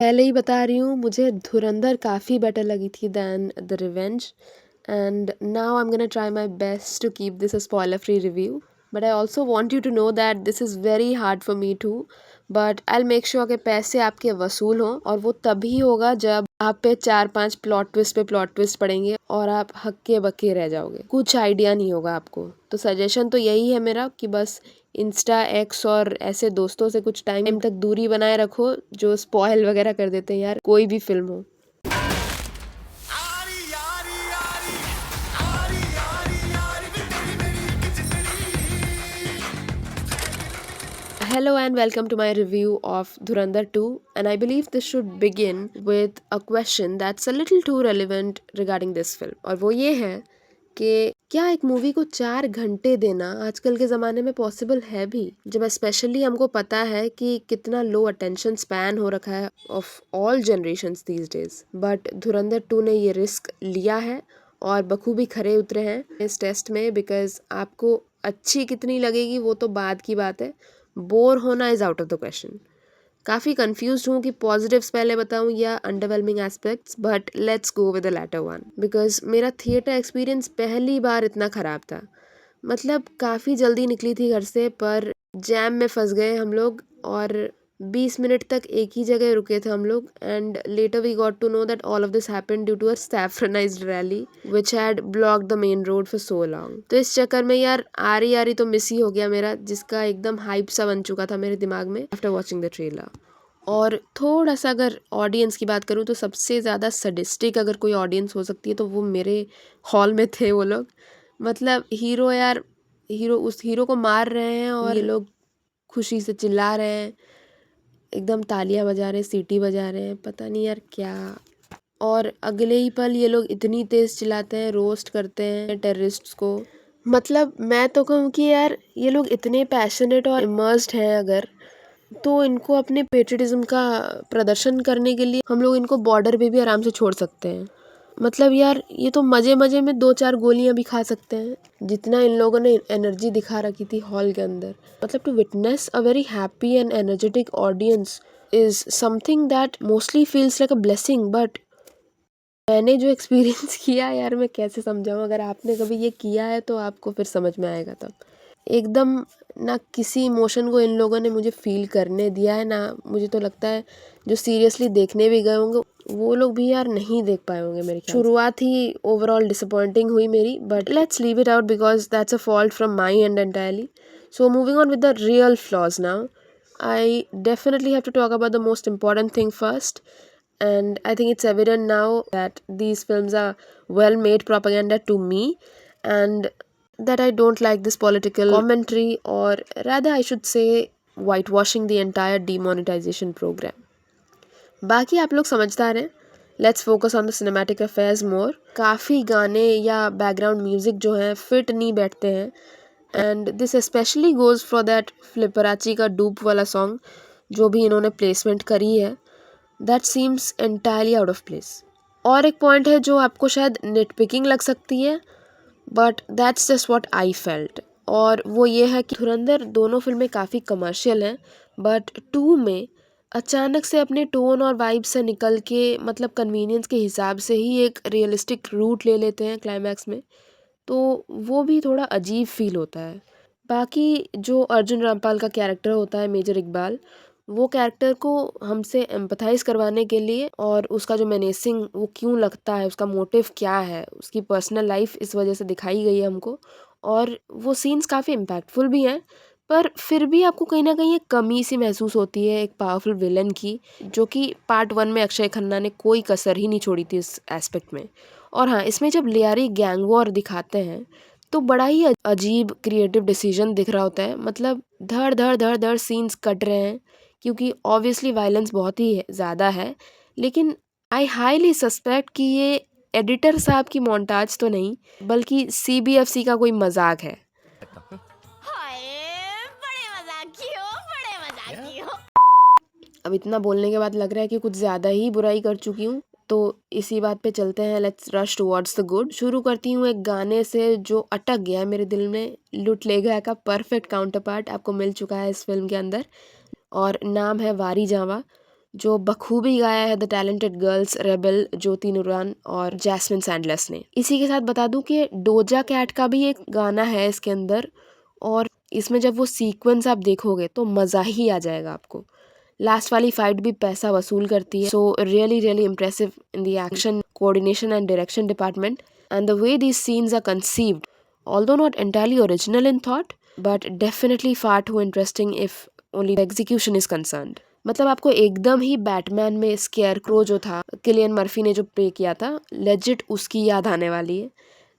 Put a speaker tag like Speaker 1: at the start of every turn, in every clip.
Speaker 1: पहले ही बता रही हूँ, मुझे धुरंधर काफ़ी बेटर लगी थी than the revenge, and now I'm gonna try my best to keep this a spoiler free review. But I also want you to know that this is very hard for me too. But I'll make sure कि पैसे आपके वसूल हों, और वो तभी होगा जब आप पे 4-5 प्लॉट ट्विस्ट पड़ेंगे और आप हक्के बक्के रह जाओगे, कुछ आइडिया नहीं होगा आपको। तो सजेशन तो यही है मेरा कि बस इंस्टा एक्स और ऐसे दोस्तों से कुछ टाइम तक दूरी बनाए रखो जो स्पॉइल वगैरह कर देते हैं यार, कोई भी फिल्म हो। Hello and welcome to my review of Dhurandhar 2, and I believe this should begin with a question that's a little too relevant regarding this film, और वो ये है कि क्या एक मूवी को 4 घंटे देना आजकल के ज़माने में पॉसिबल है भी, जब स्पेशली हमको पता है कि कितना लो अटेंशन स्पैन हो रखा है of all generations these days. But धुरंधर 2 ने ये रिस्क लिया है और बखूबी खरे उतरे हैं इस टेस्ट में, बिकॉज आपको अच्छी कितनी लगेगी वो तो बाद की बात है, बोर होना is out of the question. काफ़ी कंफ्यूज हूँ कि पॉजिटिव्स पहले बताऊँ या underwhelming aspects, but let's go with the latter one, because मेरा थिएटर एक्सपीरियंस पहली बार इतना ख़राब था। मतलब काफ़ी जल्दी निकली थी घर से, पर जैम में फंस गए हम लोग और 20 मिनट तक एक ही जगह रुके थे हम लोग, and later we got to know that all of this happened due to a saffronized rally which had blocked the main road for so long. तो इस चक्कर में यार आरी तो मिस ही हो गया मेरा, जिसका एकदम हाइप सा बन चुका था मेरे दिमाग में आफ्टर वॉचिंग द ट्रेलर। और थोड़ा सा अगर ऑडियंस की बात करूँ तो सबसे ज़्यादा सडिस्टिक अगर कोई ऑडियंस हो सकती है तो वो मेरे हॉल में थे वो लोग। मतलब हीरो उस हीरो को मार रहे हैं और ये लोग खुशी से चिल्ला रहे हैं, एकदम तालियां बजा रहे हैं, सीटी बजा रहे हैं, पता नहीं यार क्या। और अगले ही पल ये लोग इतनी तेज़ चिल्लाते हैं, रोस्ट करते हैं टेररिस्ट्स को। मतलब मैं तो कहूँ कि यार ये लोग इतने पैशनेट और इमर्स्ड हैं अगर, तो इनको अपने पेट्रियटिज्म का प्रदर्शन करने के लिए हम लोग इनको बॉर्डर पे भी आराम से छोड़ सकते हैं। मतलब यार ये तो मज़े मज़े में 2-4 गोलियां भी खा सकते हैं, जितना इन लोगों ने एनर्जी दिखा रखी थी हॉल के अंदर। मतलब to witness a very happy and energetic audience is something that mostly feels like a blessing, but मैंने जो एक्सपीरियंस किया यार मैं कैसे समझाऊँ। अगर आपने कभी ये किया है तो आपको फिर समझ में आएगा। तब एकदम ना किसी इमोशन को इन लोगों ने मुझे फील करने दिया है, ना मुझे तो लगता है जो सीरियसली देखने भी गए होंगे वो लोग भी यार नहीं देख पाए होंगे मेरे ख्याल से। शुरुआत ही ओवरऑल डिसअपॉइंटिंग हुई मेरी, but let's leave it out because that's a fault from my and entirely. So moving on with the real flaws now, I definitely have to talk about the most important thing first, and I think it's evident now that these films are well-made propaganda to me, and that I don't like this political commentary, or rather I should say whitewashing the entire demonetization program. बाकी आप लोग समझदार हैं। Let's focus on the cinematic affairs more. काफ़ी गाने या background music जो हैं फिट नहीं बैठते हैं, and this specially goes for that फ्लिपराची का डूप वाला सॉन्ग जो भी इन्होंने प्लेसमेंट करी है, that seems entirely out of place. और एक पॉइंट है जो आपको शायद निटपिकिंग लग सकती है, but that's just what I felt, और वो ये है कि धुरंधर दोनों फिल्में काफ़ी कमर्शियल हैं, बट 2 में अचानक से अपने टोन और वाइब से निकल के, मतलब कन्वीनियंस के हिसाब से ही एक रियलिस्टिक रूट ले लेते हैं क्लाइमैक्स में, तो वो भी थोड़ा अजीब फील होता है। बाकी जो अर्जुन रामपाल का कैरेक्टर होता है मेजर इकबाल, वो कैरेक्टर को हमसे एम्पथाइज़ करवाने के लिए, और उसका जो मेनेसिंग वो क्यों लगता है, उसका मोटिव क्या है, उसकी पर्सनल लाइफ इस वजह से दिखाई गई है हमको, और वो सीन्स काफ़ी इम्पैक्टफुल भी हैं। पर फिर भी आपको कहीं ना कहीं एक कमी सी महसूस होती है एक पावरफुल विलन की, जो कि पार्ट 1 में अक्षय खन्ना ने कोई कसर ही नहीं छोड़ी थी इस एस्पेक्ट में। और हाँ, इसमें जब लियारी गैंग वॉर दिखाते हैं तो बड़ा ही अजीब क्रिएटिव डिसीजन दिख रहा होता है। मतलब धड़ धड़ धड़ धड़ सीन्स कट रहे हैं क्योंकि ऑब्वियसली वायलेंस बहुत ही ज़्यादा है, लेकिन आई हाईली सस्पेक्ट कि ये एडिटर साहब की मोन्टाज तो नहीं, बल्कि CBFC का कोई मजाक है।
Speaker 2: हाय बड़े मजाकी हो।
Speaker 1: अब इतना बोलने के बाद लग रहा है कि कुछ ज़्यादा ही बुराई कर चुकी हूँ, तो इसी बात पे चलते हैं। Let's rush towards the good. शुरू करती हूँ एक गाने से जो अटक गया है मेरे दिल में। लुट ले गया का परफेक्ट काउंटर पार्ट आपको मिल चुका है इस फिल्म के अंदर, और नाम है वारी जावा। जो बखूबी गाया है द टैलेंटेड गर्ल्स रेबेल ज्योति नुरान और जैस्मिन सैंडलेस ने। इसी के साथ बता दूं कि डोजा कैट का भी एक गाना है इसके अंदर, और इसमें जब वो सीक्वेंस आप देखोगे तो मज़ा ही आ जाएगा आपको। लास्ट वाली फाइट भी पैसा वसूल करती है। So really really impressive in the action coordination and direction department and the way these scenes are conceived, although not entirely original in thought, but definitely far too interesting if only the execution is concerned. मतलब आपको एकदम ही Batman में scarecrow जो था, Cillian Murphy ने जो play किया था, लेजिट उसकी याद आने वाली है।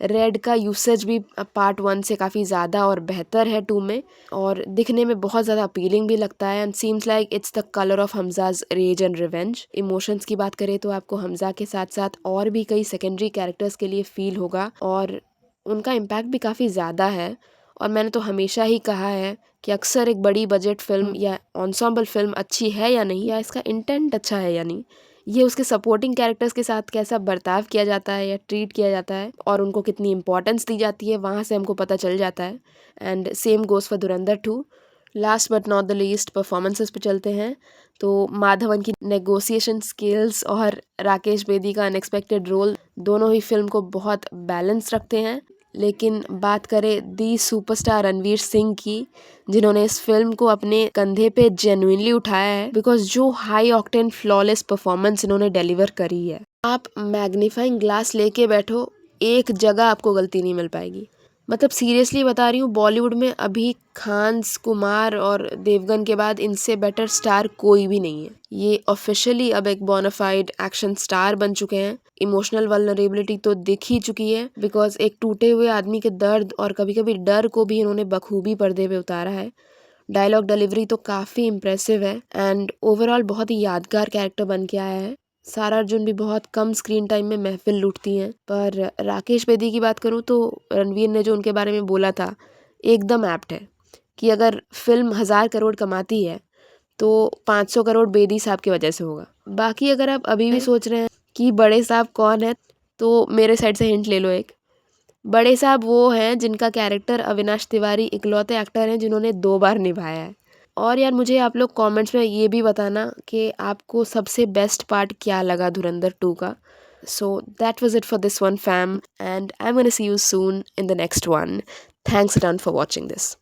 Speaker 1: रेड का यूसेज भी पार्ट 1 से काफ़ी ज़्यादा और बेहतर है 2 में, और दिखने में बहुत ज़्यादा अपीलिंग भी लगता है and seems like it's the colour of Hamza's rage and revenge. Emotions की बात करें तो आपको हमजा के साथ साथ और भी कई सेकेंडरी कैरेक्टर्स के लिए फील होगा, और उनका इम्पैक्ट भी काफ़ी ज़्यादा है। और मैंने तो हमेशा ही कहा है कि अक्सर एक बड़ी बजट फिल्म या एंसेम्बल फिल्म अच्छी है या नहीं, या इसका इंटेंट अच्छा है या नहीं, ये उसके सपोर्टिंग कैरेक्टर्स के साथ कैसा बर्ताव किया जाता है या ट्रीट किया जाता है और उनको कितनी इंपॉर्टेंस दी जाती है, वहाँ से हमको पता चल जाता है। And same goes for Dhurandhar 2। Last but not the least performances पे चलते हैं तो माधवन की नेगोशिएशन स्किल्स और राकेश बेदी का अनएक्सपेक्टेड रोल दोनों ही फिल्म को बहुत बैलेंस रखते हैं। लेकिन बात करें दी सुपरस्टार रणवीर सिंह की, जिन्होंने इस फिल्म को अपने कंधे पे जेन्युइनली उठाया है, बिकॉज जो हाई ऑक्टेन फ्लॉलेस परफॉर्मेंस इन्होंने डिलीवर करी है, आप मैग्नीफाइंग ग्लास लेके बैठो, एक जगह आपको गलती नहीं मिल पाएगी। मतलब सीरियसली बता रही हूँ, बॉलीवुड में अभी खान्स, कुमार और देवगन के बाद इनसे बेटर स्टार कोई भी नहीं है। ये ऑफिशियली अब एक बोनाफाइड एक्शन स्टार बन चुके हैं। इमोशनल वल्नरेबिलिटी तो दिख ही चुकी है, बिकॉज एक टूटे हुए आदमी के दर्द और कभी कभी डर को भी इन्होंने बखूबी पर्दे पे उतारा है। डायलॉग डिलीवरी तो काफ़ी इम्प्रेसिव है एंड ओवरऑल बहुत ही यादगार कैरेक्टर बन के आया है। सारा अर्जुन भी बहुत कम स्क्रीन टाइम में महफिल लूटती हैं। पर राकेश बेदी की बात करूँ तो रणवीर ने जो उनके बारे में बोला था एकदम एप्ट है, कि अगर फिल्म 1000 करोड़ कमाती है तो 500 करोड़ बेदी साहब की वजह से होगा। बाकी अगर आप अभी भी सोच रहे हैं कि बड़े साहब कौन है, तो मेरे साइड से हिंट ले लो एक। बड़े साहब वो हैं जिनका कैरेक्टर अविनाश तिवारी इकलौते एक्टर हैं जिन्होंने 2 बार निभाया है। और यार मुझे आप लोग कमेंट्स में ये भी बताना कि आपको सबसे बेस्ट पार्ट क्या लगा धुरंधर 2 का। So that was it for this one fam and I am gonna see you soon in the next one. Thanks a ton for watching this.